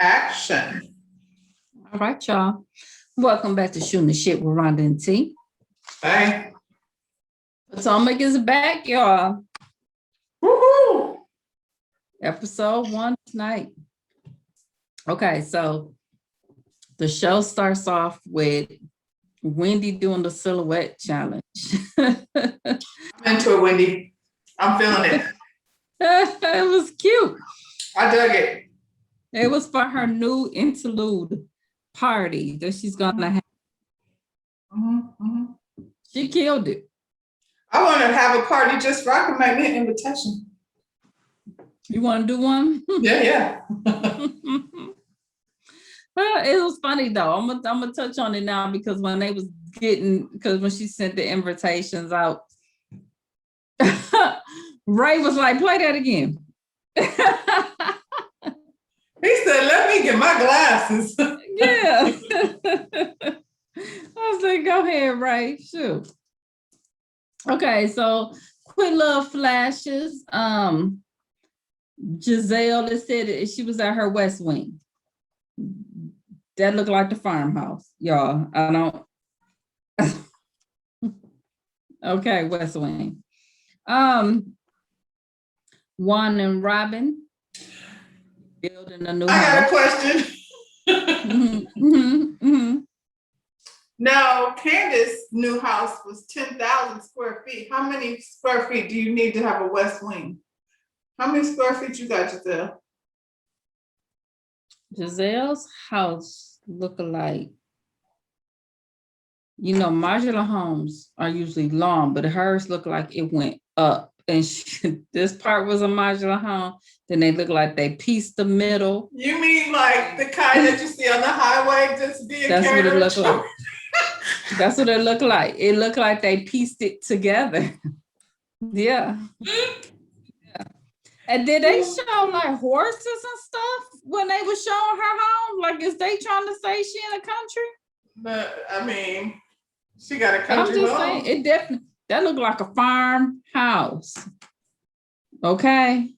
Action. All right, y'all. Welcome back to Shooting the Shit with Rhonda and T. Hey. Potomac is back, y'all. Woohoo! Episode 1 tonight. Okay, so the show starts off with Wendy doing the silhouette challenge. I'm into it, Wendy. I'm feeling it. It was cute. I dug it. It was for her new interlude party that she's gonna have. She killed it. I want to have a party just so I can make me an invitation. You want to do one? Yeah. Well, it was funny though. I'm gonna touch on it now because when she sent the invitations out, Ray was like, "Play that again." He said, "Let me get my glasses." Yeah. I was like, "Go ahead, Ray. Shoot." Okay, so quick little flashes. Giselle said that she was at her West Wing. That looked like the farmhouse, y'all. I don't. Okay, West Wing. Juan and Robin building a new house. I got a question. Now, Candace's new house was 10,000 square feet. How many square feet do you need to have a West Wing? How many square feet you got, Giselle? Giselle's house look alike. You know, modular homes are usually long, but hers looked like it went up. And this part was a modular home. Then they look like they pieced the middle. You mean like the kind that you see on the highway just being That's what it looked like. like. That's what it looked like. It looked like they pieced it together. Yeah. And did they show like horses and stuff when they were showing her home? Like, is they trying to say she in the country? But I mean, she got a country I'm just home. saying, it definitely, that looked like a farmhouse. Okay.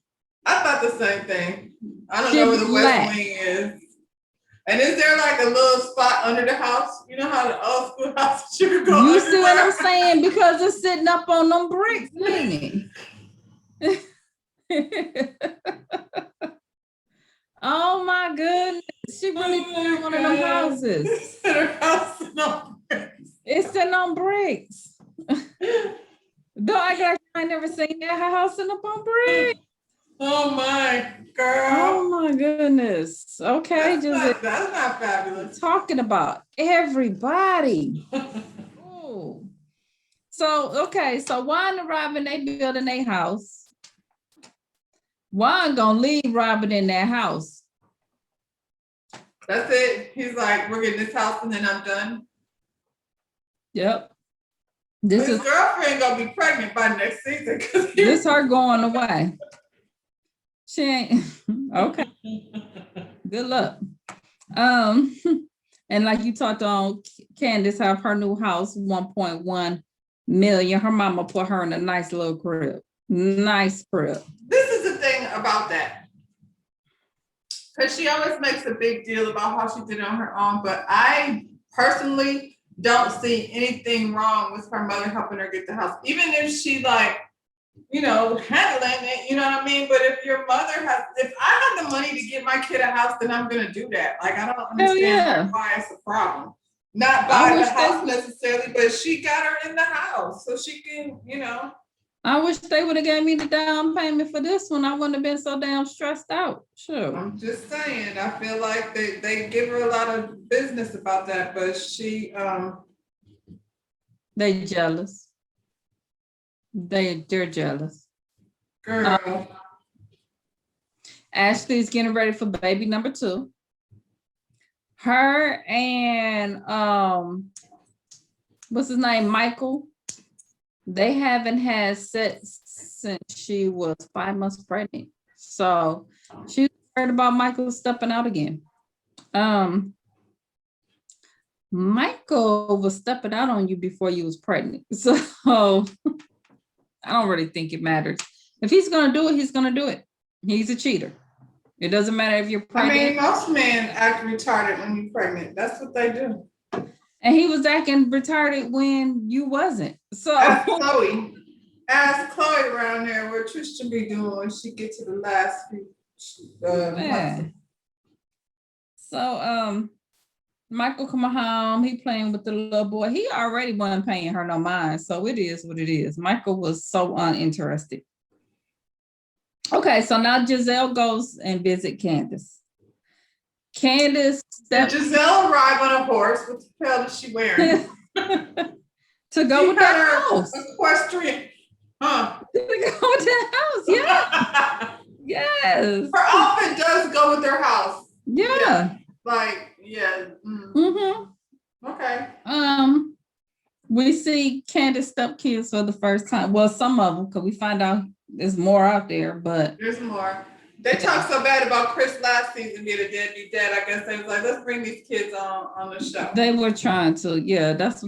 I thought the same thing. I don't know where the West Wing is. And is there like a little spot under the house? You know how the old school houses you could go You under see what there? I'm saying? Because it's sitting up on them bricks, ain't it? Oh my goodness. She really put one of them houses. It's sitting on bricks. Don't act like I never seen that house in up on bricks. Oh my girl. Oh my goodness. Okay, that's not fabulous. Talking about everybody. Ooh. So Juan and Robin, they building their house. Juan gonna leave Robin in that house. That's it. He's like, we're getting this house and then I'm done. Yep. His girlfriend gonna be pregnant by next season. This her going away. She ain't okay. Good luck. And like you talked on, Candace have her new house, 1.1 million. Her mama put her in a nice little crib. Nice crib. This is the thing about that. Because she always makes a big deal about how she did it on her own, but I personally don't see anything wrong with her mother helping her get the house. Even if she handling it, you know what I mean? But if your mother if I have the money to get my kid a house, then I'm going to do that. Like, I don't understand why it's a problem. Not buy the house necessarily, but she got her in the house so she can, I wish they would have gave me the down payment for this one. I wouldn't have been so damn stressed out. Sure. I'm just saying, I feel like they give her a lot of business about that, but she they jealous. They're jealous. Girl. Ashley's getting ready for baby number 2. Her and what's his name? Michael. They haven't had sex since she was 5 months pregnant. So she's heard about Michael stepping out again. Michael was stepping out on you before you was pregnant. So I don't really think it matters. If he's going to do it, he's going to do it. He's a cheater. It doesn't matter if you're I pregnant. mean, most men act retarded when you're pregnant. That's what they do. And he was acting retarded when you wasn't. So Ask Chloe around there what Trish should be doing when she gets to the last few yeah. months. So Michael come home, he playing with the little boy. He already wasn't paying her no mind. So it is what it is. Michael was so uninterested. Okay, so now Giselle goes and visit Candace. Candace Did Giselle arrive on a horse? What the hell is she wearing? to go with that house. Equestrian. Huh. To go with that house, yeah. Yes. Her outfit does go with their house. Yeah. Like, yeah. Okay. We see Candace stepkids for the first time. Well, some of them, because we find out there's more out there, but there's more. They talked so bad about Chris last season being a deadbeat dad. I guess they was like, let's bring these kids on the show. They were trying to, yeah. That's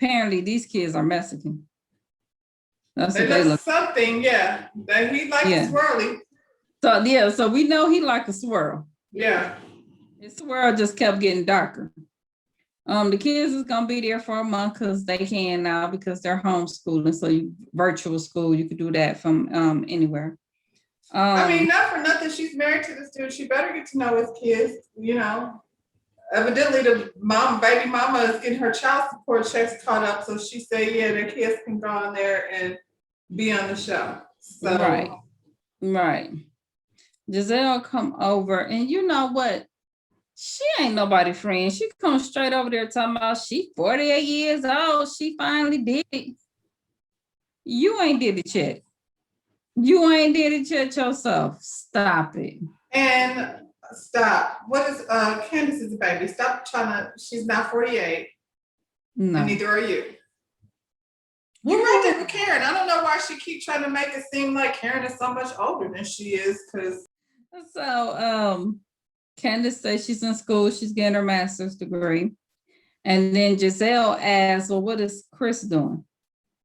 apparently these kids are Mexican. That's they what they look. Something, yeah. That he likes swirly. So yeah, so we know he like a swirl. Yeah. His swirl just kept getting darker. The kids is gonna be there for a month because they can now because they're homeschooling. So virtual school, you could do that from anywhere. I mean, not for nothing. She's married to this dude. She better get to know his kids. You know, evidently the baby mama is getting her child support checks caught up. So she said, yeah, their kids can go on there and be on the show. So right. Giselle come over, and you know what? She ain't nobody friend. She comes straight over there talking about she 48 years old. She finally did it. You ain't did it yet. You ain't did it yet yourself. Stop it. And stop. What is Candace is a baby. Stop trying to, she's not 48. No. And neither are you. You're right there with Karen. I don't know why she keep trying to make it seem like Karen is so much older than she is, because so Candace says she's in school, she's getting her master's degree. And then Giselle asks, well, what is Chris doing?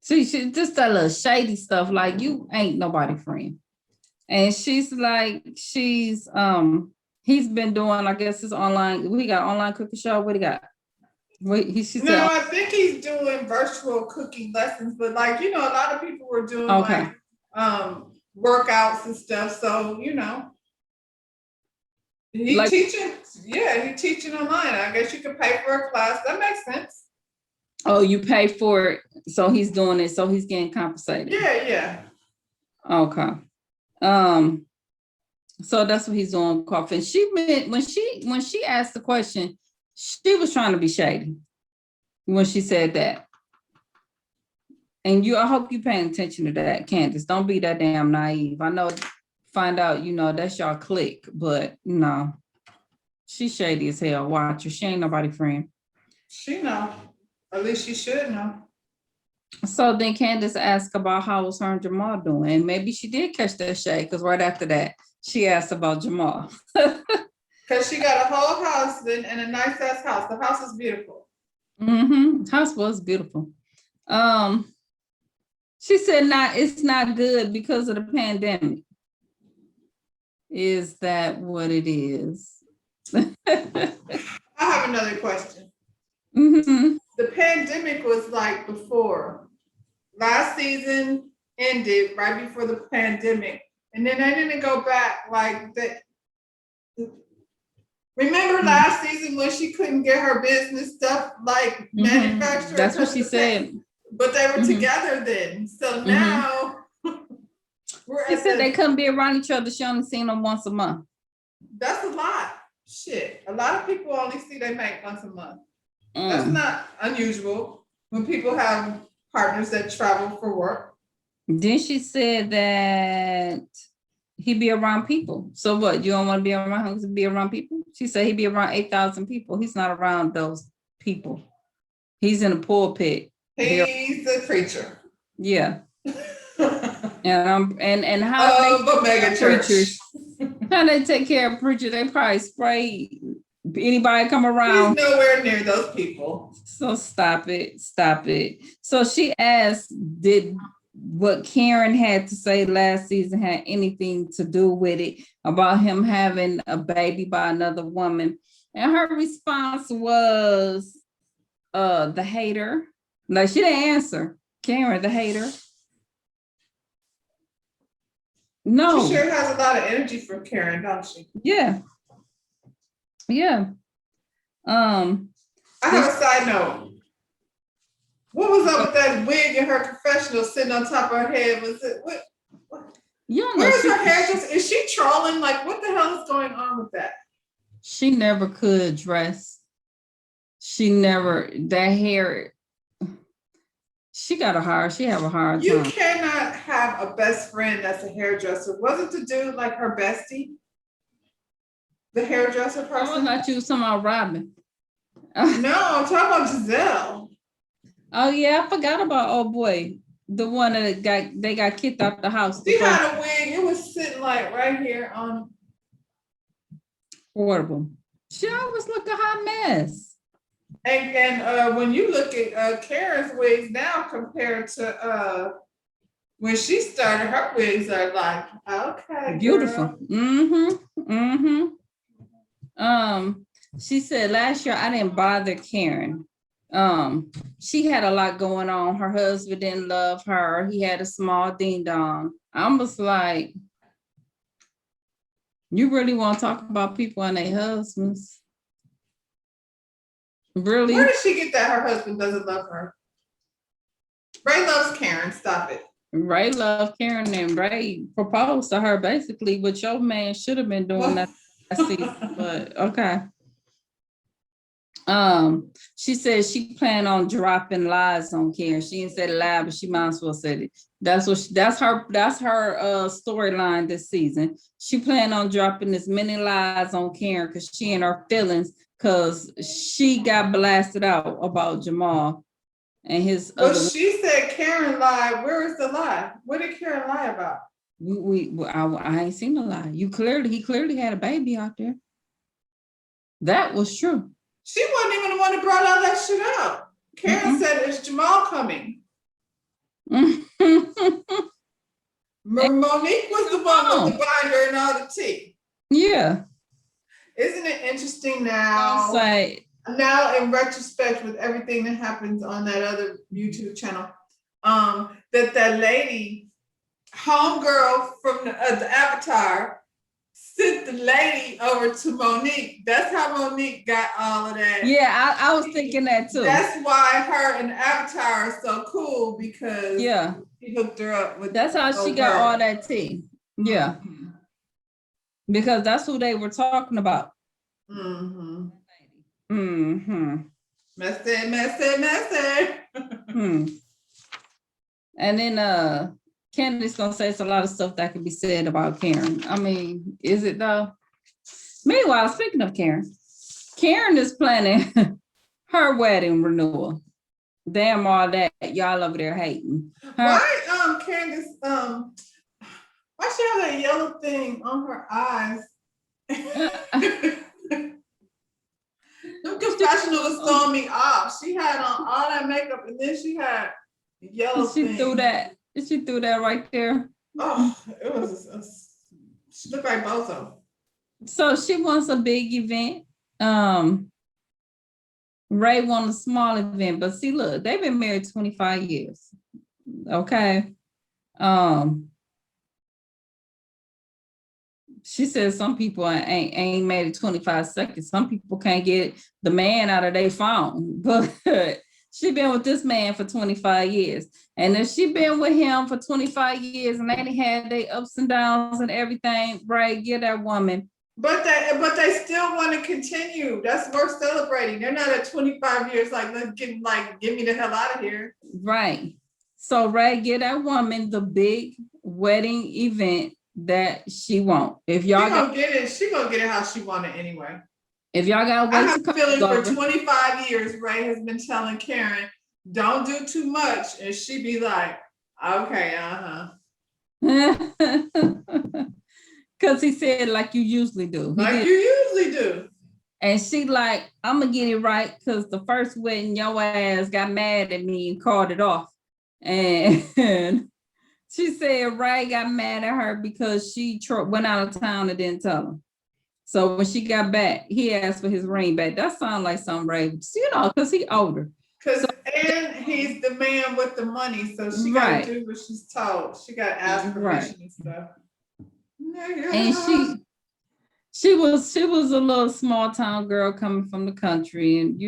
See, she just that little shady stuff, like you ain't nobody friend. And she's like, he's been doing, I guess his online, we got online cooking show. What do you got? I think he's doing virtual cooking lessons, but like, you know, a lot of people were doing like workouts and stuff. So, you know, he's teaching online. I guess you could pay for a class. That makes sense. Oh, you pay for it. So he's doing it. So he's getting compensated. Yeah. Okay. So that's what he's doing, coffee. And when she asked the question, she was trying to be shady when she said that. And I hope you're paying attention to that, Candace. Don't be that damn naive. I know, find out, you know, that's y'all clique, but no, she's shady as hell. Watch her. She ain't nobody friend. She know. At least she should know. So then Candace asked about how was her and Jamal doing. And maybe she did catch that shade, because right after that, she asked about Jamal. Because she got a whole house and a nice ass house. The house is beautiful. House was beautiful. She said it's not good because of the pandemic. Is that what it is? I have another question. The pandemic was like before. Last season ended right before the pandemic. And then they didn't go back like that. Remember last season when she couldn't get her business stuff like manufactured? That's what she said. But they were together then. So now she said they couldn't be around each other. She only seen them once a month. That's a lot. Shit. A lot of people only see their mate once a month. That's not unusual when people have partners that travel for work. Then she said that he be around people. So what? You don't want to be around him to be around people? She said he'd be around 8,000 people. He's not around those people. He's in a pulpit. He's a preacher. Yeah. and how they mega preachers. How they take care of preachers? They probably spray anybody come around. He's nowhere near those people. So stop it. So she asked, did what Karen had to say last season had anything to do with it, about him having a baby by another woman. And her response was, the hater. Like, she didn't answer. Karen, the hater. No. She sure has a lot of energy for Karen, don't she? Yeah. Yeah. I have a side note. What was up with that wig in her confessional sitting on top of her head? Was it what? Where's her hair? Is she trolling? Like, what the hell is going on with that? She never could dress. She never, that hair, she have a hard time. You cannot have a best friend that's a hairdresser. Wasn't the dude like her bestie? The hairdresser person? I thought you was talking about Robin. No, I'm talking about Giselle. Oh yeah, I forgot about old boy. The one that got kicked out the house. She had a wig. It was sitting like right here on. Horrible. She always look a hot mess. And when you look at Karen's wigs now compared to when she started, her wigs are like, okay, beautiful. Girl. She said last year I didn't bother Karen. She had a lot going on. Her husband didn't love her. He had a small ding dong. I was like, you really want to talk about people and their husbands? Really? Where did she get that her husband doesn't love her? Ray loves Karen. Stop it. Ray loved Karen, and Ray proposed to her basically, what your man should have been doing that season, but okay. She said she planned on dropping lies on Karen. She didn't say the lie, but she might as well said it. That's her storyline this season. She planned on dropping as many lies on Karen because she and her feelings, because she got blasted out about Jamal and his well, she said Karen lied. Where is the lie? What did Karen lie about? I ain't seen a lie. He clearly had a baby out there. That was true. She wasn't even the one that brought all that shit up. Karen said, is Jamal coming? Monique was the one with the binder and all the tea. Yeah. Isn't it interesting now? Now in retrospect, with everything that happens on that other YouTube channel, that lady, homegirl from the Avatar, sent the lady over to Monique. That's how Monique got all of that. Yeah, I was thinking that too. That's why her and Avatar are so cool, because he hooked her up with. That's how she got all that tea. Yeah. Mm-hmm. Because that's who they were talking about. Mm-hmm. Mm-hmm. Messy. And then Candace's gonna say it's a lot of stuff that can be said about Karen. I mean, is it though? Meanwhile, speaking of Karen is planning her wedding renewal. Damn all that y'all over there hating. Why Candace why she have that yellow thing on her eyes? The confessional was throwing me off. She had on all that makeup and then she had yellow thing. She threw that right there. Oh, it was she looked like Bozo. So she wants a big event. Ray wants a small event, but see, look, they've been married 25 years. Okay. She says some people ain't made it 25 seconds. Some people can't get the man out of their phone, but she been with this man for 25 years. And if she been with him for 25 years and they had their ups and downs and everything, right, get that woman. But they still want to continue. That's worth celebrating. They're not at 25 years let's get get me the hell out of here. Right. So Ray, get that woman the big wedding event that she want. If y'all gonna get it, she gonna get it how she want it anyway. If y'all gotta wait, I have a feeling for 25 years, Ray has been telling Karen, don't do too much. And she be like, okay, Because he said, like you usually do. You usually do. And she like, I'm gonna get it right, because the first wedding, your ass got mad at me and called it off. And She said Ray got mad at her because she went out of town and didn't tell him. So when she got back, he asked for his ring back. That sounds like some Ray, because he older. And he's the man with the money, so she got to do what she's told. She got to ask permission and stuff. And she was a little small town girl coming from the country, and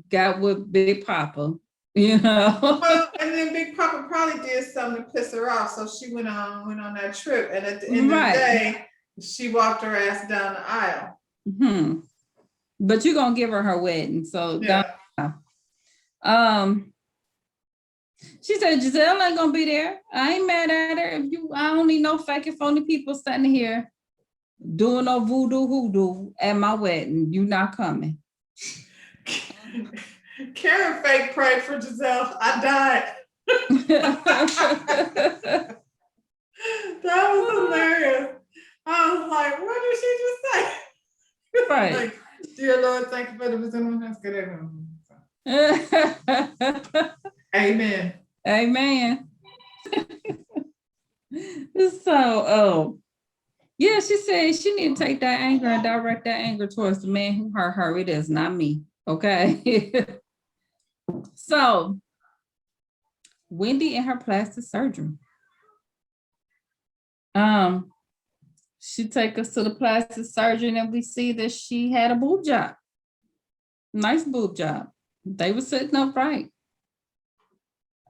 got with Big Papa, Well, and then Big Papa probably did something to piss her off, so she went on that trip. And at the end of the day, she walked her ass down the aisle. Mm-hmm. But you're gonna give her wedding, so she said Giselle ain't gonna be there. I ain't mad at her. I don't need no fake and phony people standing here doing no voodoo hoodoo at my wedding. You not coming. Karen fake prayed for Giselle. I died. That was hilarious. I was like, what did she just say? Right. Like, dear Lord, thank you for the wisdom. That's good. Amen. Amen. So, yeah, she said she need to take that anger and direct that anger towards the man who hurt her. It is not me. Okay. So, Wendy and her plastic surgery. She take us to the plastic surgeon and we see that she had a boob job. Nice boob job. They were sitting up right.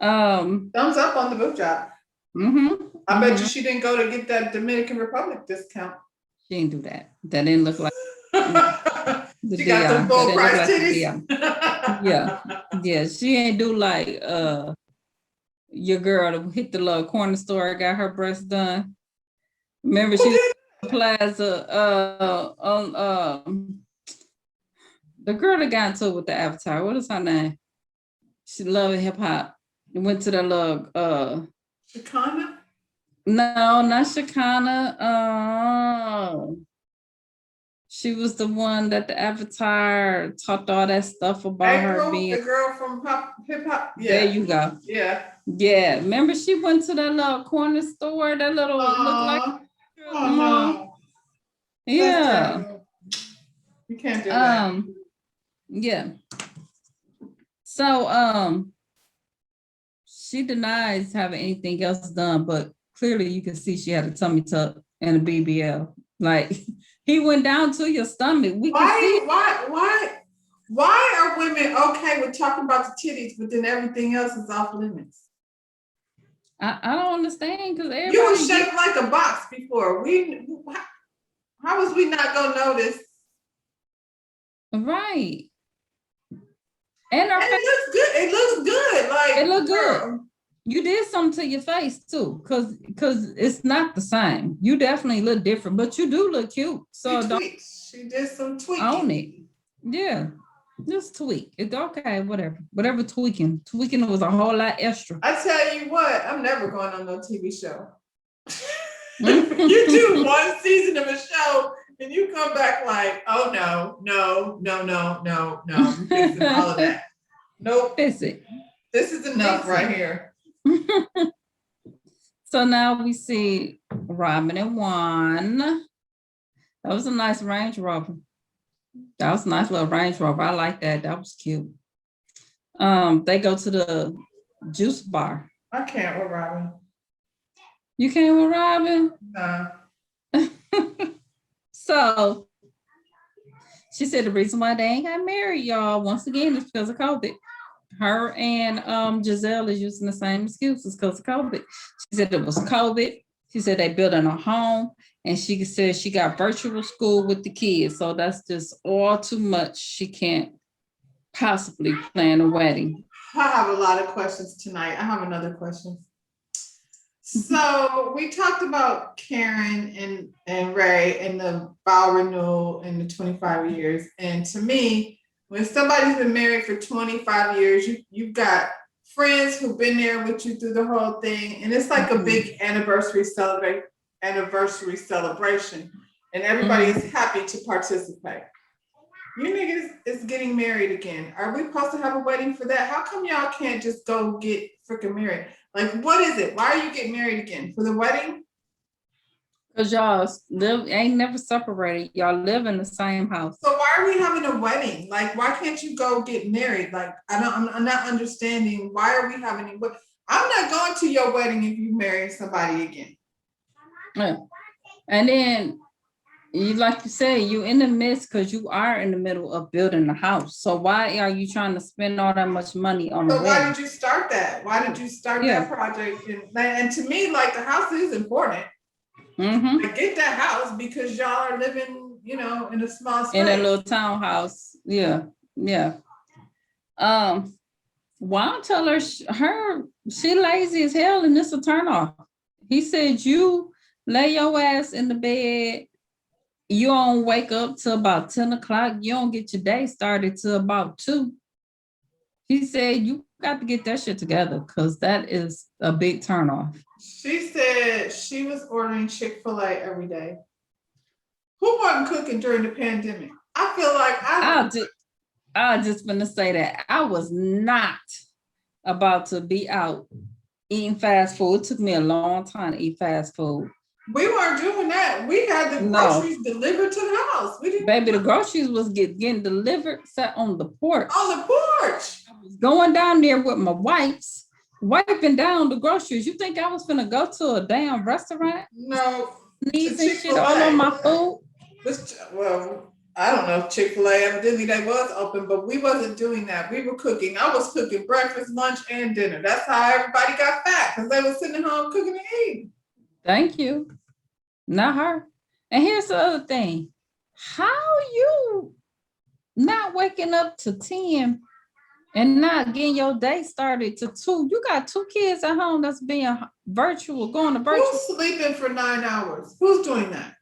Thumbs up on the boob job. Mm-hmm. I bet you she didn't go to get that Dominican Republic discount. She didn't do that. That didn't look like she got the full price titties. Yeah. She ain't do like your girl to hit the little corner store, got her breasts done. Remember she was in Plaza on the girl that got into it with the Avatar. What is her name? She loved hip hop. Went to the little Shekinah? No, not Shekinah. She was the one that the Avatar talked all that stuff about her being the girl from hip hop. Yeah. There you go. Yeah. Yeah. Remember she went to that little corner store, that little look like no. Yeah. You can't do that. Yeah. So she denies having anything else done, but clearly you can see she had a tummy tuck and a BBL. Like he went down to your stomach. Why are women okay with talking about the titties, but then everything else is off limits? I don't understand because everybody you were shaped like a box before. How was we not gonna notice? Right. And it looks good. It looks good. Like it looked good. You did something to your face too, because it's not the same. You definitely look different, but you do look cute. So she did some tweaking. Own it. Yeah. Just tweak. It's okay, whatever tweaking. Tweaking was a whole lot extra. I tell you what, I'm never going on no TV show. You do one season of a show and you come back like, oh no. I'm fixing all of that. Nope. Fix it. This is enough right here. So now we see Robin and Juan. That was a nice Range Rover. That was a nice little Range Rover. I like that. That was cute. They go to the juice bar. I can't with Robin. You can't with Robin? No. So she said the reason why they ain't got married, y'all, once again, is because of COVID. Her and Giselle is using the same excuses because of COVID. She said it was COVID. She said they built in a home, and she said she got virtual school with the kids. So that's just all too much. She can't possibly plan a wedding. I have a lot of questions tonight. I have another question. So we talked about Karen and Ray and the vow renewal in the 25 years. And to me, when somebody's been married for 25 years, you've got friends who've been there with you through the whole thing. And it's like a big anniversary celebration. And everybody is happy to participate. You niggas is getting married again. Are we supposed to have a wedding for that? How come y'all can't just go get freaking married? Like, what is it? Why are you getting married again? For the wedding? Cause y'all live ain't never separated. Y'all live in the same house. So why are we having a wedding? Like, why can't you go get married? Like, I'm not understanding. Why are we having a wedding? I'm not going to your wedding if you marry somebody again. Yeah. And then you like you say, you in the midst because you are in the middle of building the house. So why are you trying to spend all that much money on the So why wedding? did you start that? Why did you start Yeah. that project? And to me, like, the house is important. Mm-hmm. I get that house because y'all are living, you know, in a small space. In a little townhouse. Yeah. Yeah. Why don't tell her she lazy as hell and this a turn off. He said you lay your ass in the bed. You don't wake up till about 10 o'clock. You don't get your day started till about 2. He said you got to get that shit together because that is a big turnoff. She said she was ordering Chick-fil-A every day. Who wasn't cooking during the pandemic? I feel like I just gonna say that I was not about to be out eating fast food. It took me a long time to eat fast food. we weren't doing that. We had the groceries delivered to the house. We didn't. Baby, the groceries was getting delivered, sat on the porch. On the porch. I was going down there with my wipes, wiping down the groceries. You think I was gonna go to a damn restaurant? No. Sneezing shit all on my food. Well, I don't know if Chick-fil-A, evidently they was open, but we wasn't doing that. We were cooking. I was cooking breakfast, lunch, and dinner. That's how everybody got fat, because they were sitting at home cooking and eating. Thank you. Not her. And here's the other thing. How you not waking up to 10 and not getting your day started to 2? You got 2 kids at home that's being virtual, going to virtual. Who's sleeping for 9 hours? Who's doing that?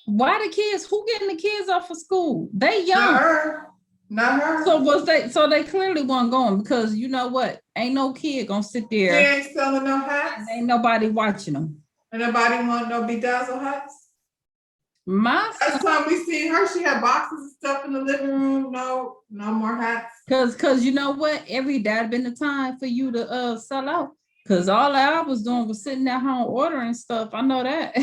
Why the kids? Who getting the kids off of school? They young. Not her. Not her. So they clearly weren't going because you know what? Ain't no kid gonna sit there. They ain't selling no hats. Ain't nobody watching them. And nobody want no bedazzle hats. Last time we seen her, she had boxes of stuff in the living room. No more hats. Cause you know what? Every dad been the time for you to sell out. Cause all I was doing was sitting at home ordering stuff. I know that.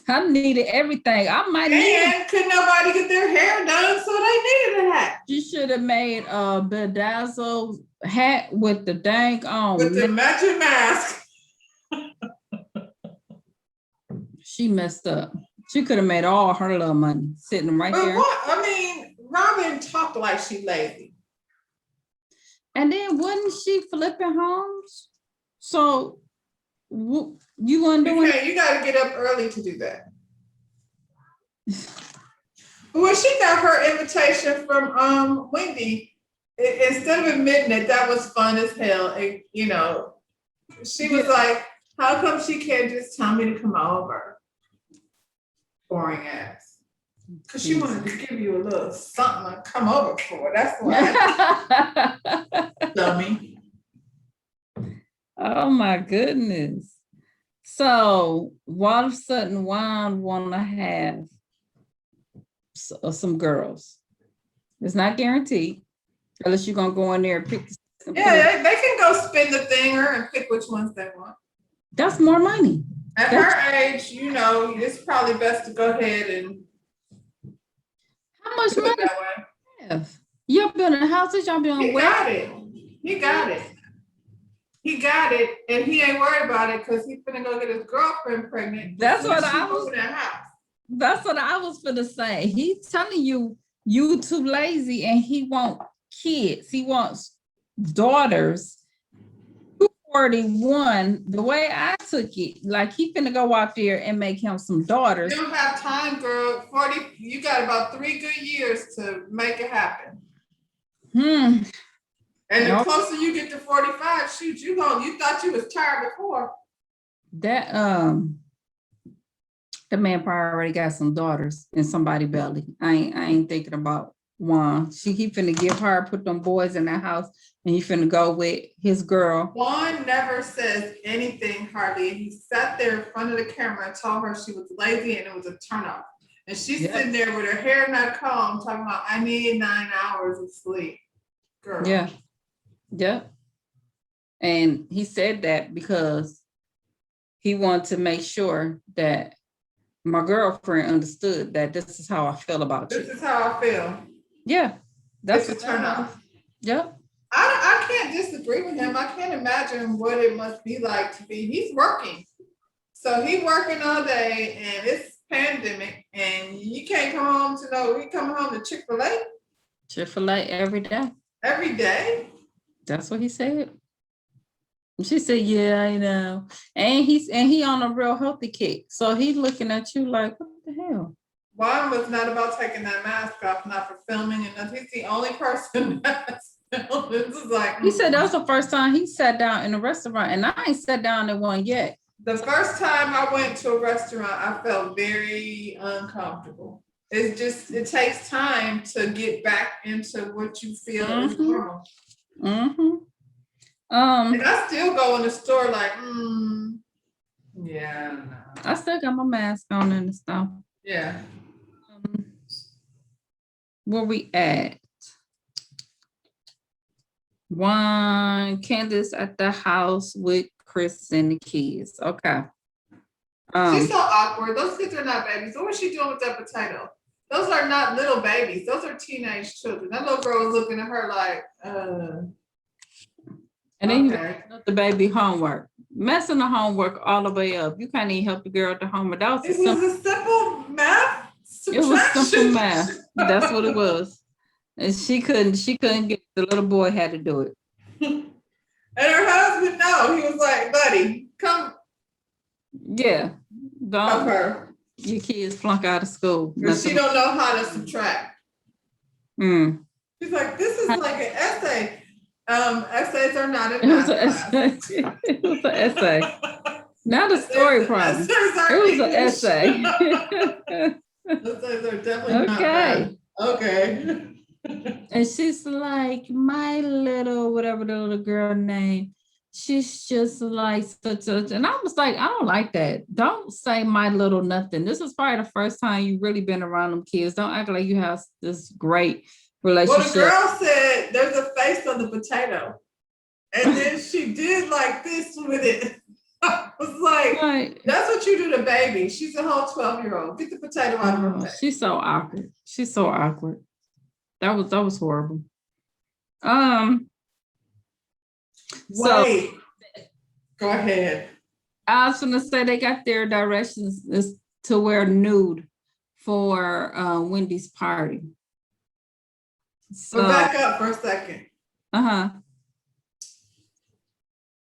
I needed everything. I might need. Could nobody get their hair done, so they needed a hat. You should have made a bedazzled hat with the dang on. With the matching mask. She messed up. She could have made all her little money sitting right there. What? I mean, Robin talked like she lazy. And then wasn't she flipping homes? So you want to do it? You got to get up early to do that. When she got her invitation from Wendy, instead of admitting it, that was fun as hell. And, you know, she was like, how come she can't just tell me to come over? Boring ass. Because she wanted to give you a little something to come over for. That's why. Dummy. Oh my goodness. So all of a sudden, Juan want to have some girls. It's not guaranteed unless you're gonna go in there and pick. They can go spin the thinger and pick which ones they want. That's more money. At her age, you know, it's probably best to go ahead and. How much money do you have? You're building houses, y'all building. He got it. He got it, and he ain't worried about it because he's gonna go get his girlfriend pregnant. That's what I was gonna say. He's telling you too lazy, and he wants kids. He wants daughters. 41, the way I took it, like he finna go out there and make him some daughters. You don't have time, girl. 40, you got about 3 good years to make it happen. And the closer you get to 45, shoot, you thought you was tired before. That the man probably already got some daughters in somebody's belly. I ain't thinking about Juan. He finna give her, put them boys in that house, and he finna go with his girl. Juan never says anything hardly. He sat there in front of the camera and told her she was lazy and it was a turnoff. And she's Yep. sitting there with her hair not combed, talking about, I need 9 hours of sleep. Girl. Yeah. Yep. And he said that because he wanted to make sure that my girlfriend understood that this is how I feel about This you. is how I feel. Yeah. That's It's a what turn that off. was. Yep. I can't disagree with him. I can't imagine what it must be like to be, he's working. So he working all day and it's pandemic and you can't come home to no, we coming home to Chick-fil-A Chick-fil-A every day. every day. That's what he said. And she said, yeah, I know. And he on a real healthy kick. So he's looking at you like, what the hell? Juan was not about taking that mask off, not for filming and nothing. He's the only person that's filmed. This is like, He said that was the first time he sat down in a restaurant, and I ain't sat down in one yet. the first time I went to a restaurant, I felt very uncomfortable. It's just, it takes time to get back into what you feel is normal. Mm-hmm. And I still go in the store like, yeah, no. I still got my mask on and stuff. Yeah. Where we at? Candace at the house with Chris and the kids. Okay. She's so awkward. Those kids are not babies. What was she doing with that potato? Those are not little babies. Those are teenage children. That little girl was looking at her like, And then you okay. got the baby homework. Messing the homework all the way up. You can't even help the girl at the homework. That was It was a simple math It was simple subtraction. math. That's what it was. And she couldn't get, the little boy had to do it. And her husband, no, he was like, buddy, come Yeah. help Don't her. your kids flunk out of school. Because she don't know how to subtract. She's like, this is like an essay. Essays are not in It was math an class. essay. It was an essay. Not a story problem. Essays are It was an English. essay. Essays are definitely not Okay. math. Okay. And she's like, my little, whatever the little girl name, she's just like such. And I was like, I don't like that. Don't say my little nothing. This is probably the first time you've really been around them kids. Don't act like you have this great relationship. Well, the girl said there's a face on the potato. And then she did like this with it. I was like, that's what you do to baby. She's a whole 12-year-old. Get the potato out of her face. She's so awkward. She's so awkward. That was horrible. Wait. Go ahead. I was gonna say they got their directions is to wear nude for Wendy's party. So, But back up for a second.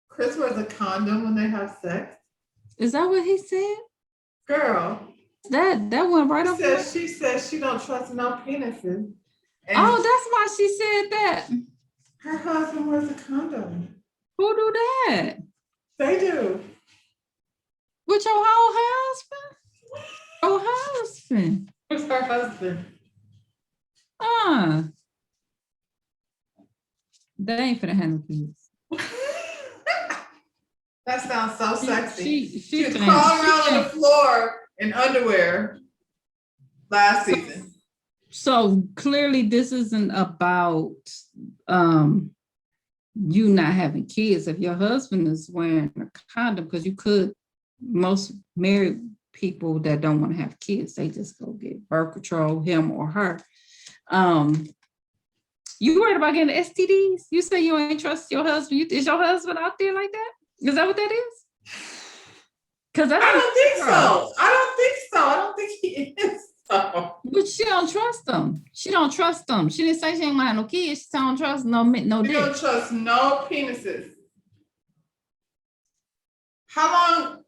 Chris wears a condom when they have sex. Is that what he said? Girl. That went right over. She says she don't trust no penises. And Oh, that's why she said that. her husband wears a condom. Who do that? They do. With your whole husband? Oh, husband. Who's her husband? They ain't finna handle kids. That sounds so sexy. She was crawling around on the floor in underwear last season. So clearly this isn't about you not having kids. If your husband is wearing a condom, because most married people that don't want to have kids, they just go get birth control, him or her. You worried about getting STDs? You say you ain't trust your husband. Is your husband out there like that? Is that what that is? Because I don't think so. I don't think he is. So. But she don't trust them. She didn't say she ain't want no kids. She don't trust no dick. You don't trust no penises. How long?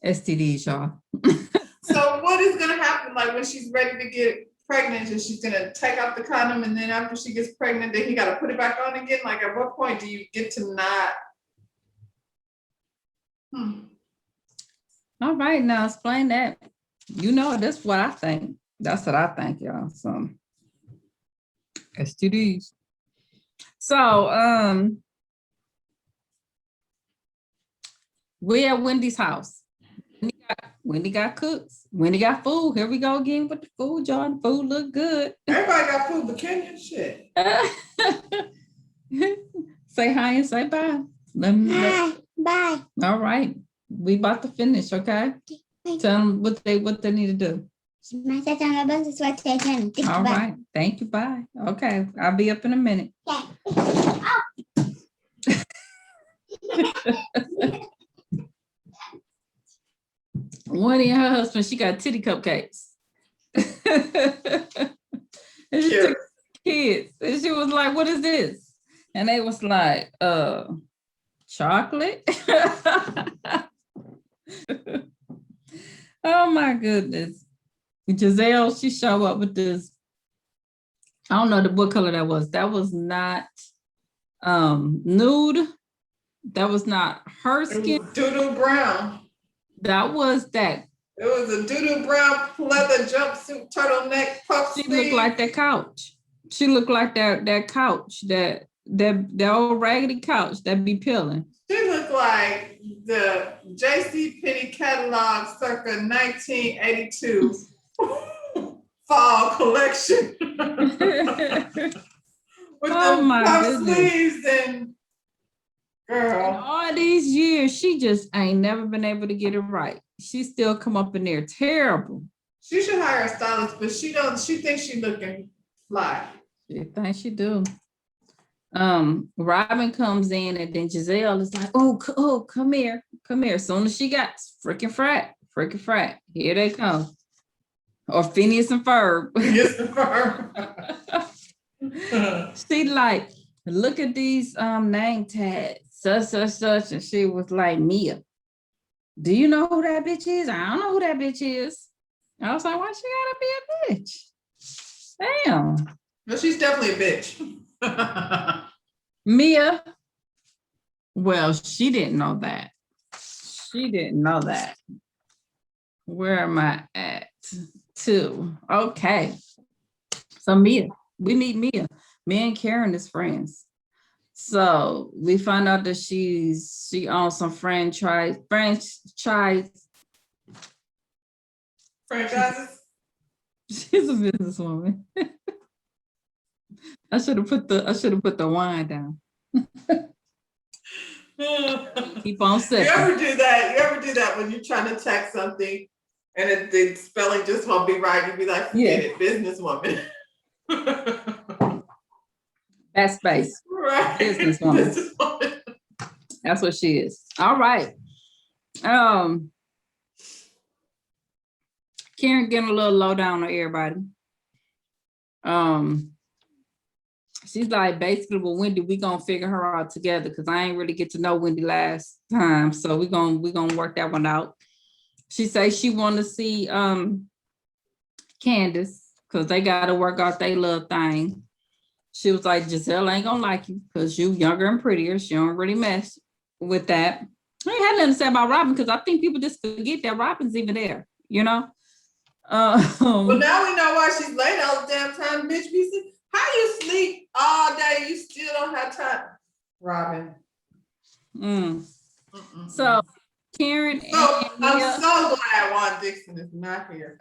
STDs, y'all. So what is gonna happen? Like when she's ready to get pregnant, and she's gonna take out the condom, and then after she gets pregnant, then he got to put it back on again. Like at what point do you get to not? All right, now explain that. You know, that's what I think. That's what I think, y'all. So STDs. So we at Wendy's house. Wendy got cooks. Wendy got food. Here we go again with the food, John. Food look good. Everybody got food, but Kenya shit. Say hi and say bye. Let me know. Bye. Bye. All right. We about to finish, okay? Bye. Tell them what they need to do. Masa jangan lepas sesuatu yang cantik. All right. Thank you. Bye. Okay. I'll be up in a minute. Wendy and her husband, she got titty cupcakes. And she took kids. And she was like, what is this? And they was like, chocolate. Oh my goodness. Giselle, she showed up with this. I don't know what color that was. That was not nude. That was not her skin. Doo-doo brown. That was that. It was a doo-doo brown leather jumpsuit, turtleneck, puff She sleeve. looked like that couch. She looked like that couch, that old raggedy couch that be peeling. She looked like the J.C. Penney catalog circa 1982 fall collection. With Oh the my puff goodness. sleeves and In girl. all these years, she just ain't never been able to get it right. She still come up in there terrible. She should hire a stylist, but she thinks she looking fly. She thinks she do. Robin comes in and then Giselle is like, oh, come here. As soon as she got freaking frat, here they come. Or Phineas and Ferb. Yes, her. She like, look at these name tags, such, and she was like, Mia, do you know who that bitch is? I don't know who that bitch is. I was like, why she gotta be a bitch? Damn. No, she's definitely a bitch. Mia, well, she didn't know that. Where am I at? 2. Okay. So Mia, we meet Mia. Me and Karen is friends. So we find out that she owns some franchise. Franchises. She's a businesswoman. I should have put the wine down. Keep on You sipping. ever do that when you're trying to text something and the spelling just won't be right? You'd be like, forget it, businesswoman. That's space. Right. Businesswoman. Businesswoman. That's what she is. All right. Karen getting a little low down on everybody. She's like, basically with Wendy, we gonna figure her out together because I ain't really get to know Wendy last time. So we gonna work that one out. She says she want to see Candace because they gotta work out their little thing. She was like, Giselle ain't gonna like you because you younger and prettier. She don't really mess with that. I ain't had nothing to say about Robin because I think people just forget that Robin's even there, you know? Well, now we know why she's late all the damn time, bitch. How you sleep all day? You still don't have time, Robin. So Karen So and I'm Mia, so glad Juan Dixon is not here.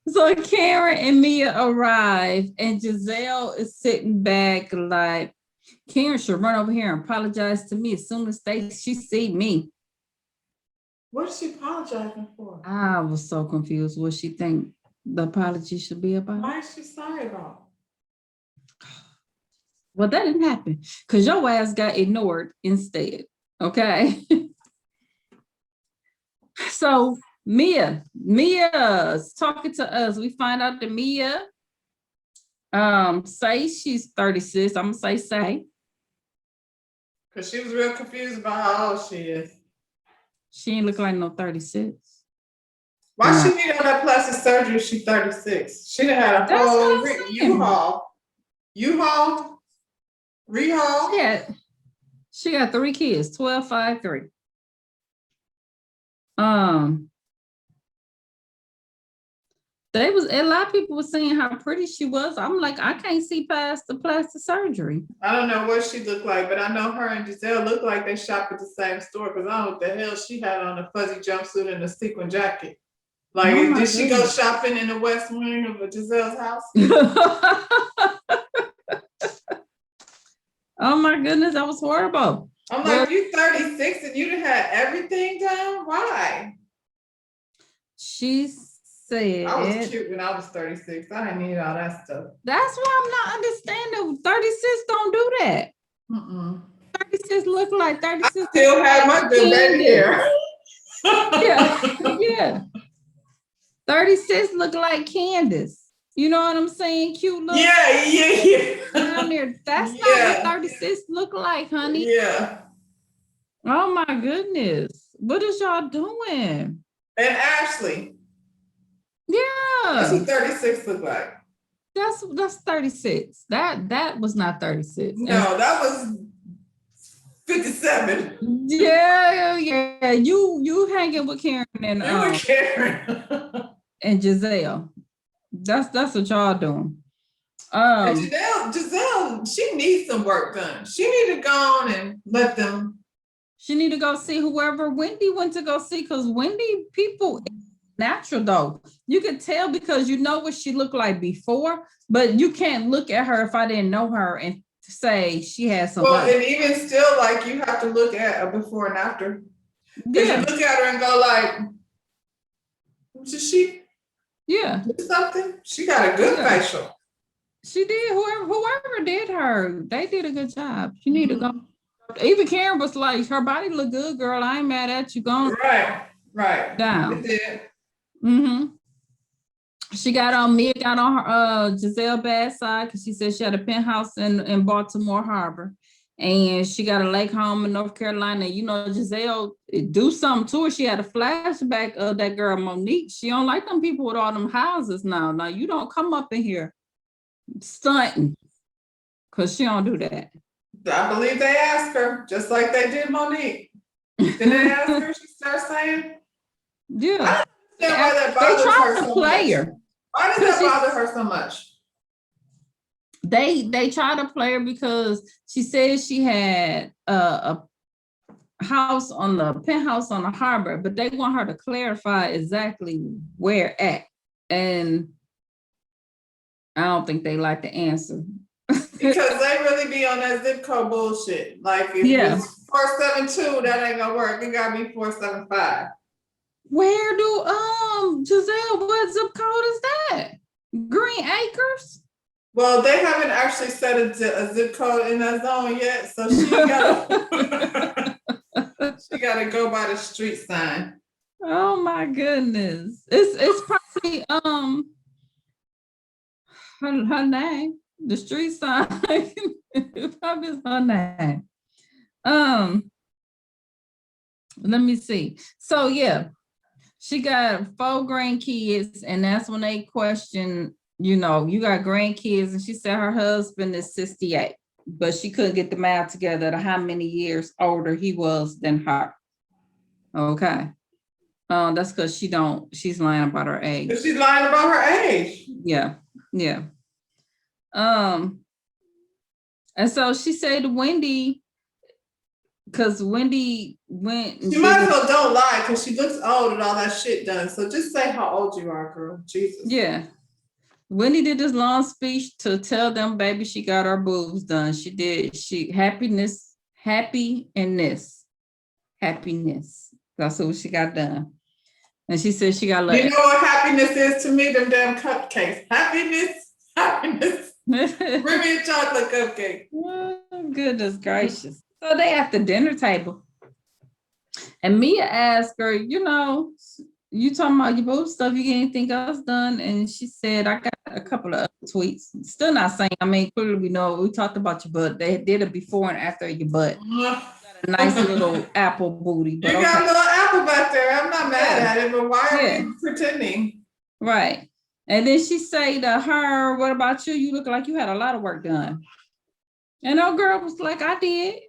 so Karen and Mia arrive and Giselle is sitting back like, Karen should run over here and apologize to me as soon as she see me. What is she apologizing for? I was so confused what she think the apology should be about. Why is she sorry about? Well, that didn't happen because your ass got ignored instead. Okay. So Mia's talking to us. We find out that Mia say she's 36. I'm gonna say. Because she was real confused about how old she is. She ain't look like no 36. Why she need all that plastic surgery? She's 36. She done had a That's whole what I'm saying. U-Haul, rehaul. She got 3 kids, 12, 5, 3. A lot of people were saying how pretty she was. I'm like, I can't see past the plastic surgery. I don't know what she looked like, but I know her and Giselle look like they shop at the same store because I don't know what the hell she had on, a fuzzy jumpsuit and a sequin jacket. Like, Oh my did she go goodness. shopping in the West Wing of Giselle's house? Oh my goodness, that was horrible. I'm like, you 36 and you done had everything done? Why? She said, I was cute when I was 36. I didn't need all that stuff. that's why I'm not understanding. 36 don't do that. 36 look like 36. Still had my good baby hair. Yeah, yeah. 36 look like Candace. You know what I'm saying? Cute look. Yeah. Down there. That's not Yeah. what 36 look like, honey. Yeah. Oh my goodness. What is y'all doing? And Ashley, what's Yeah. what 36 look like? That's 36. That was not 36. No, that was 57. Yeah. You hanging with Karen and You were Karen. and Giselle. That's what y'all doing. And Giselle, she needs some work done. She need to go on and let them. She need to go see whoever Wendy went to go see, because Wendy people natural though. You could tell because you know what she looked like before, but you can't look at her if I didn't know her and say she has some. Well, and even still, like, you have to look at a before and after. Because you look at her and go like, did she do something? She got a good facial. She did. Whoever did her, they did a good job. She need to go. Even Karen was like, her body look good, girl. I ain't mad at you. Going Right. down. It did. She got on her Giselle bad side because she said she had a penthouse in Baltimore Harbor, and she got a lake home in North Carolina. You know, Giselle do something to her. She had a flashback of that girl Monique. She don't like them people with all them houses now. Now you don't come up in here stunting, because she don't do that. I believe they asked her, just like they did Monique. Did they ask her? She started saying, yeah. I don't understand why that bothers her so play much. her. Why does that bother her so much? They try to play her because she said she had a house on the penthouse on the harbor, but they want her to clarify exactly where at. And I don't think they like the answer. Because they really be on that zip code bullshit. Like, if it's 472, that ain't gonna work. It gotta be 475. Where do Giselle, what zip code is that? Green Acres? Well, they haven't actually set a zip code in that zone yet, so she gotta go by the street sign. Oh my goodness. It's probably her name. The street sign. It probably is her name. Let me see. So yeah, she got 4 grandkids, and that's when they question, you know, you got grandkids, and she said her husband is 68, but she couldn't get the math together to how many years older he was than her. Okay. That's because she's lying about her age. She's lying about her age. Yeah. And so she said to Wendy, because Wendy went. She might as well don't lie, because she looks old and all that shit done. So just say how old you are, girl. Jesus. Yeah. Wendy did this long speech to tell them, baby, she got her boobs done. She did. Happiness. That's what she got done. And she said she got. You know what happiness is to me? Them damn cupcakes. Happiness. Bring me a chocolate cupcake. Oh, goodness gracious. So they at the dinner table. And Mia asked her, you know, you talking about your boob stuff, you get anything else done? And she said, I got a couple of other tweets. Still not saying, I mean, clearly we know, we talked about your butt. They did it before and after your butt. A nice little apple booty. But you got a little apple back there. I'm not mad at it, but why are you pretending? Right. And then she said to her, what about you? You look like you had a lot of work done. And old girl was like, I did.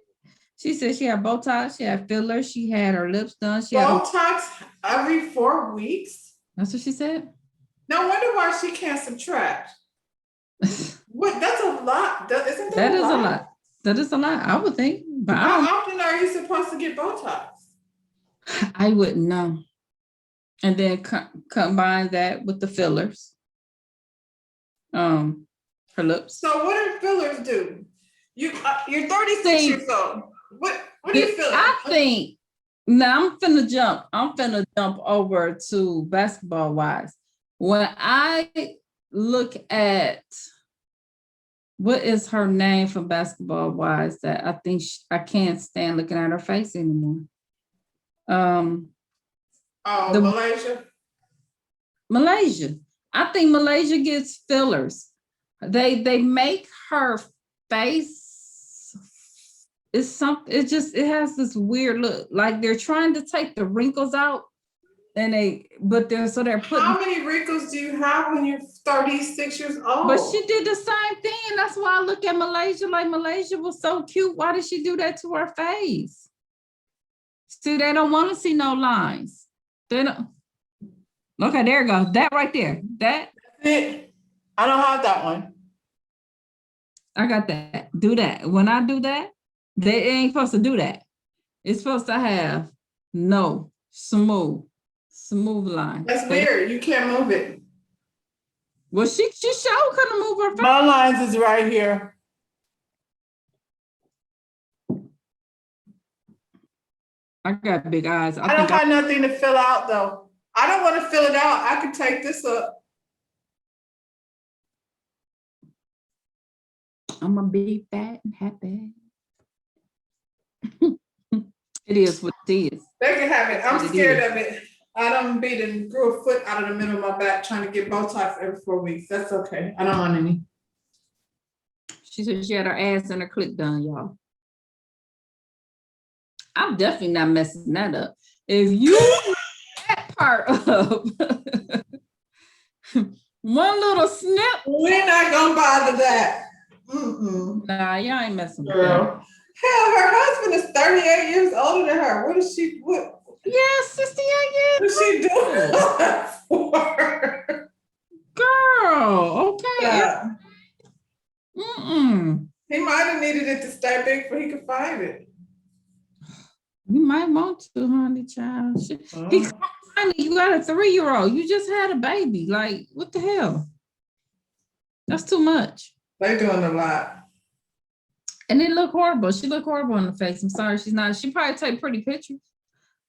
She said she had Botox, she had fillers, she had her lips done. She Botox every 4 weeks? That's what she said. No wonder why she can't subtract. What? That's a lot. Isn't that That is a lot. That is a lot, I would think. But How often are you supposed to get Botox? I wouldn't know. And then combine that with the fillers. Her lips. So what do fillers do? You're 36 years old. What do you feel? I think now I'm finna jump over to basketball wise. When I look at what is her name from basketball wise that I think I can't stand looking at her face anymore. Malaysia. I think Malaysia gets fillers. They make her face. It's something. It has this weird look, like they're trying to take the wrinkles out, and they're putting. How many wrinkles do you have when you're 36 years old? But she did the same thing. That's why I look at Malaysia like Malaysia was so cute. Why did she do that to her face? See, they don't want to see no lines. They don't. Okay, there you go. That right there. That's it. I don't have that one. I got that. Do that. When I do that, they ain't supposed to do that. It's supposed to have no smooth line. That's weird. You can't move it. Well, she sure couldn't move her face. My lines is right here. I got big eyes. I don't have nothing to fill out though. I don't want to fill it out. I can take this up. I'm gonna be fat and happy. It is what it is. They can have it. I'm scared of it. I done beat and grew a foot out of the middle of my back trying to get Botox every 4 weeks. That's okay. I don't want any. She said she had her ass and her clit done, y'all. I'm definitely not messing that up. If you that part up, one little snip. We're not gonna bother that. Nah, y'all ain't messing with Girl. that. Hell, her husband is 38 years older than her. What is she? What? Yeah, 68 years. What is she doing that for? Girl, okay. Yeah. He might have needed it to stay big before he could find it. You might want to, honey, child. Honey, you got a 3-year-old. You just had a baby. Like, what the hell? That's too much. They're doing a lot. And it looked horrible. She looked horrible in the face. I'm sorry, she's not. She probably take pretty pictures,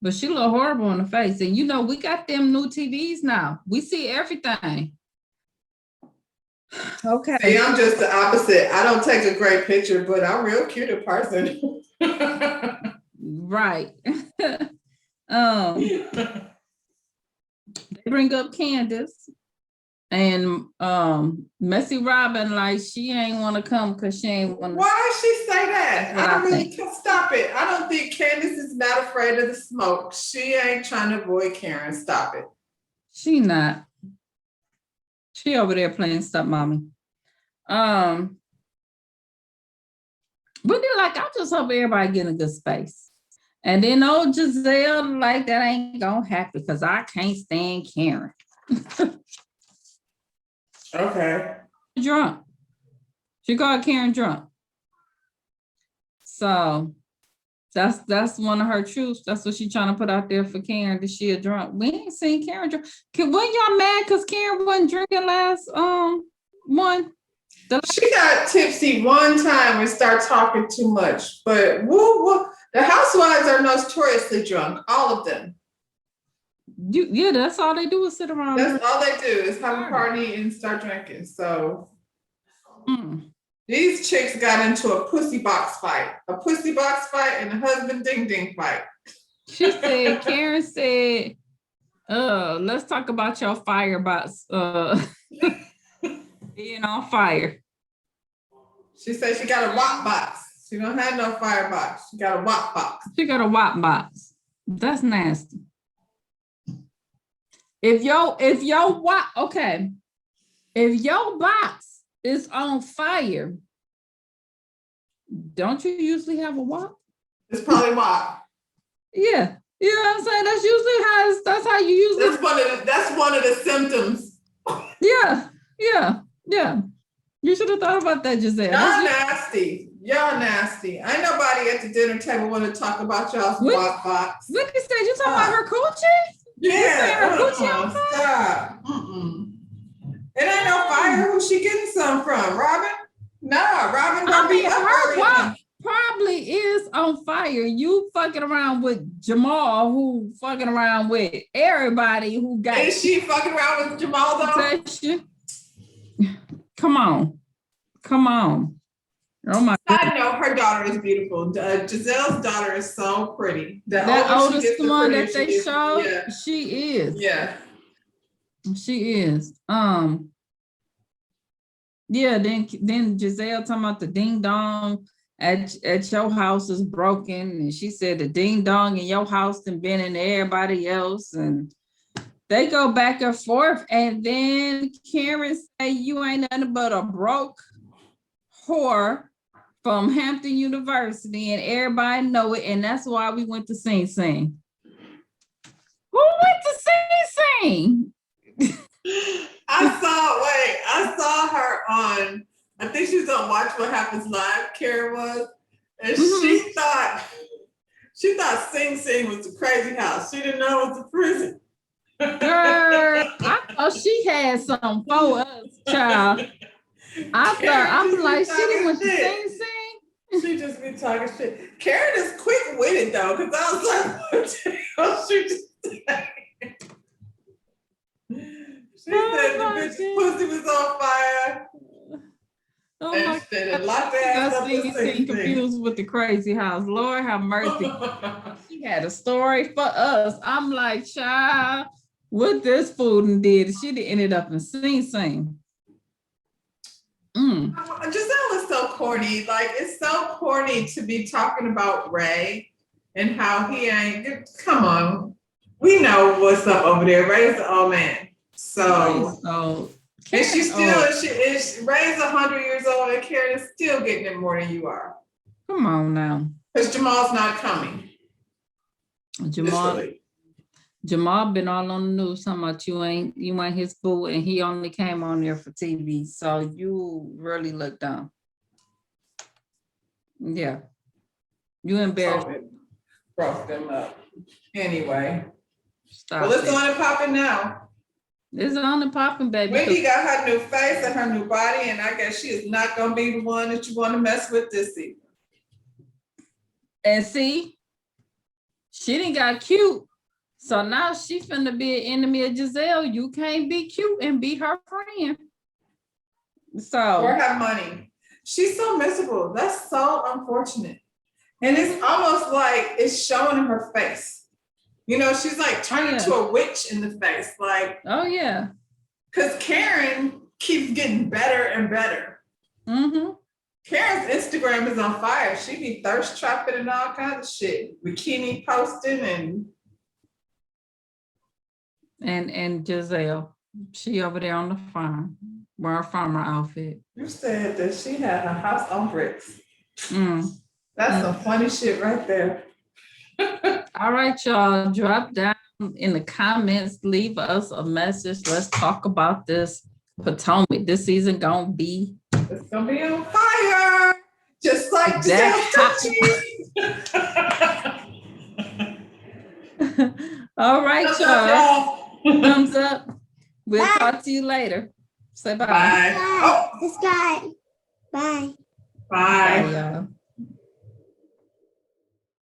but she looked horrible in the face. And you know, we got them new TVs now. We see everything. Okay. See, I'm just the opposite. I don't take a great picture, but I'm real cute in person. Right. They bring up Candace and Messy Robin, like she ain't want to come because she ain't want to. Why does she say that? I don't really stop it. I don't think Candace is not afraid of the smoke. She ain't trying to avoid Karen. Stop it. She not. She over there playing Stop Mommy. But they're like, I just hope everybody get in a good space. And then old Giselle, like, that ain't gonna happen because I can't stand Karen. Okay. Drunk. She called Karen drunk. So that's one of her truths. That's what she's trying to put out there for Karen, that she a drunk. We ain't seen Karen drunk. When y'all mad because Karen wasn't drinking last one? She got tipsy one time and started talking too much. But the housewives are notoriously drunk, all of them. Yeah, that's all they do is sit around. That's all they do is have a party and start drinking. So these chicks got into a pussy box fight and a husband ding ding fight. She said, Karen said, let's talk about your firebox being on fire. She said she got a WAP box. She don't have no firebox. She got a WAP box. She got a WAP box. That's nasty. If your box is on fire, don't you usually have a WAP? It's probably WAP. Yeah. You know what I'm saying? That's usually that's how you usually. That's one of the symptoms. Yeah, yeah, yeah. You should have thought about that, Giselle. Y'all nasty. Y'all nasty. Ain't nobody at the dinner table want to talk about y'all's What- guac box. What you said? You talking about her coochie? Yeah. her coochie on fire? Stop. It ain't no fire. Who she getting some from? Robin? Nah, Robin don't be up her early. guac probably is on fire. You fucking around with Jamal, who fucking around with everybody who got Is she fucking around with Jamal though? protection. Come on. Oh my God. I know her daughter is beautiful. Giselle's daughter is so pretty. That older she oldest gets, the one prettier that they she is. showed, Yeah. she is. Yeah. She is. Yeah, then Giselle talking about the ding dong at your house is broken. And she said the ding dong in your house and been in everybody else. And they go back and forth. And then Karen say you ain't nothing but a broke whore from Hampton University, and everybody know it. And that's why we went to Sing Sing. Who went to Sing Sing? I saw her on, I think she was on Watch What Happens Live, Karen was, and she thought Sing Sing was the crazy house. She didn't know it was a prison. Girl, I thought she had something for us, child. I'm like, she didn't went to Sing Sing. She just be talking shit. Karen is quick-witted though, because I was like, what the hell she just said? She said the bitch's pussy was on fire. Oh And my shit, and God. locked her ass up in Sing Sing Sing. confused with the crazy house. Lord have mercy. She had a story for us. I'm like, child, what this food and did? She done ended up in Sing Sing. Giselle is so corny. Like, it's so corny to be talking about Ray and how he ain't. Come on. We know what's up over there. Ray's the old man. So, and she's still, she is, Ray's 100 years old and Karen is still getting it more than you are. Come on now. Because Jamal's not coming. Jamal been all on the news talking about you ain't his boo, and he only came on there for TV. So you really look dumb. Yeah. You embarrassed. Broke them up. Anyway. Stop. Well, it's on and popping now. It's on and popping, baby. Wendy got her new face and her new body, and I guess she is not gonna be the one that you want to mess with this season. And see, she didn't got cute. So now she finna be an enemy of Giselle. You can't be cute and be her friend. So or have money. She's so miserable. That's so unfortunate. And it's almost like it's showing in her face. You know, she's like turning into a witch in the face. Like, oh yeah. Because Karen keeps getting better and better. Karen's Instagram is on fire. She be thirst trapping and all kinds of shit. Bikini posting and Giselle, she over there on the farm, wearing a farmer outfit. You said that she had her house on bricks. That's some funny shit right there. All right, y'all, drop down in the comments, leave us a message. Let's talk about this Potomac. This season gonna be. It's gonna be on fire, just like that. All right, y'all. Thumbs up. We'll talk to you later. Say bye. Bye. Subscribe. Bye. Bye. Bye, y'all.